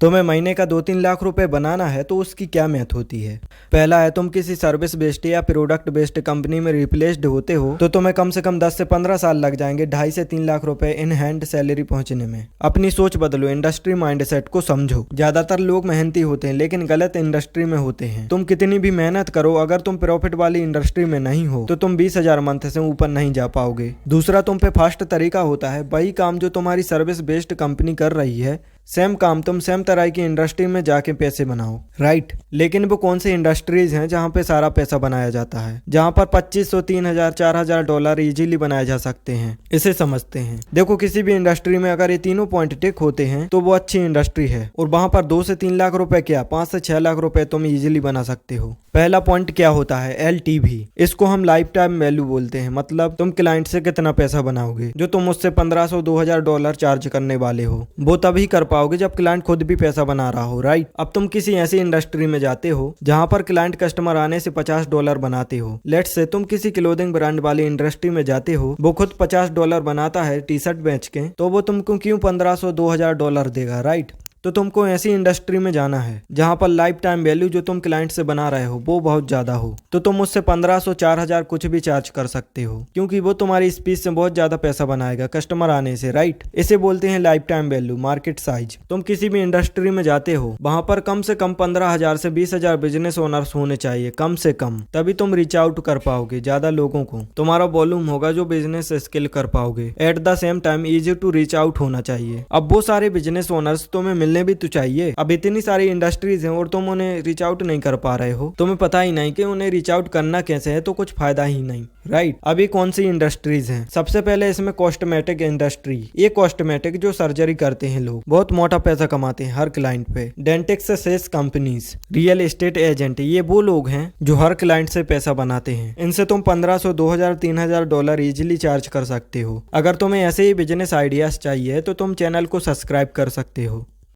तुम्हें महीने का 2-3 लाख रुपए बनाना है तो उसकी क्या मेहनत होती है। पहला है, तुम किसी सर्विस बेस्ड या प्रोडक्ट बेस्ड कंपनी में रिप्लेस्ड होते हो तो तुम्हें कम से कम 10 से 15 साल लग जाएंगे 2.5 से 3 लाख रुपए इन हैंड सैलरी पहुंचने में। अपनी सोच बदलो, इंडस्ट्री माइंडसेट को समझो। ज्यादातर लोग मेहनती होते हैं लेकिन गलत इंडस्ट्री में होते हैं। तुम कितनी भी मेहनत करो, अगर तुम प्रॉफिट वाली इंडस्ट्री में नहीं हो तो तुम 20,000 मंथ से ऊपर नहीं जा पाओगे। दूसरा, तुम पे फास्ट तरीका होता है। वही काम जो तुम्हारी सर्विस बेस्ड कंपनी कर रही है, सेम काम तुम सेम तरह की इंडस्ट्री में जाके पैसे बनाओ, राइट। लेकिन वो कौन सी इंडस्ट्रीज हैं जहां पे सारा पैसा बनाया जाता है, जहां पर 2500, 3000, 4000 डॉलर इजीली बनाए जा सकते हैं। इसे समझते हैं। देखो, किसी भी इंडस्ट्री में अगर ये तीनों पॉइंट टिक होते हैं तो वो अच्छी इंडस्ट्री है और वहां पर 2 से 3 लाख रुपए क्या 5 से 6 लाख रुपए तुम इजीली बना सकते हो। पहला पॉइंट क्या होता है, LTV। इसको हम लाइफ टाइम वैल्यू बोलते हैं। मतलब तुम क्लाइंट से कितना पैसा बनाओगे। जो तुम उससे 1500, 2000 डॉलर चार्ज करने वाले हो वो तभी कर पाओगे जब क्लाइंट खुद भी पैसा बना रहा हो, राइट। अब तुम किसी ऐसी इंडस्ट्री में जाते हो जहां पर क्लाइंट कस्टमर आने से 50 डॉलर बनाते हो। लेट्स से तुम किसी क्लोथिंग ब्रांड वाली इंडस्ट्री में जाते हो, वो खुद 50 डॉलर बनाता है टी शर्ट बेच के, तो वो तुमको क्यों 1500, 2000 डॉलर देगा, राइट। तो तुमको ऐसी इंडस्ट्री में जाना है जहां पर लाइफ टाइम वैल्यू जो तुम क्लाइंट से बना रहे हो वो बहुत ज्यादा हो। तो तुम उससे 1500, 4000 कुछ भी चार्ज कर सकते हो, क्योंकि वो तुम्हारी स्पीच से बहुत ज्यादा पैसा बनाएगा कस्टमर आने से, राइट। इसे बोलते हैं life time value, market size. तुम किसी भी इंडस्ट्री में जाते हो वहां पर कम से कम 15,000 से 20,000 बिजनेस ओनर्स होने चाहिए, कम से कम। तभी तुम रीच आउट कर पाओगे ज्यादा लोगों को। तुम्हारा वॉल्यूम होगा जो बिजनेस स्किल कर पाओगे। At the same time easy to reach out होना चाहिए। अब वो सारे बिजनेस ओनर्स तुम्हें मिलने भी तो चाहिए। अब इतनी सारी इंडस्ट्रीज हैं और तुम उन्हें रीच आउट नहीं कर पा रहे हो, तुम्हें पता ही नहीं कि उन्हें रीच आउट करना कैसे है, तो कुछ फायदा ही नहीं, राइट। अभी कौन सी इंडस्ट्रीज हैं? सबसे पहले इसमें कॉस्मेटिक इंडस्ट्री। ये कॉस्मेटिक जो सर्जरी करते हैं लोग, बहुत मोटा पैसा कमाते हैं हर क्लाइंट पे। Dentists sales companies, real estate agent, ये वो लोग हैं जो हर क्लाइंट से पैसा बनाते हैं। इनसे तुम 1500, 2000, 3000 डॉलर इजिली चार्ज कर सकते हो। अगर तुम्हें ऐसे ही बिजनेस आइडियाज चाहिए तो तुम चैनल को सब्सक्राइब कर सकते हो।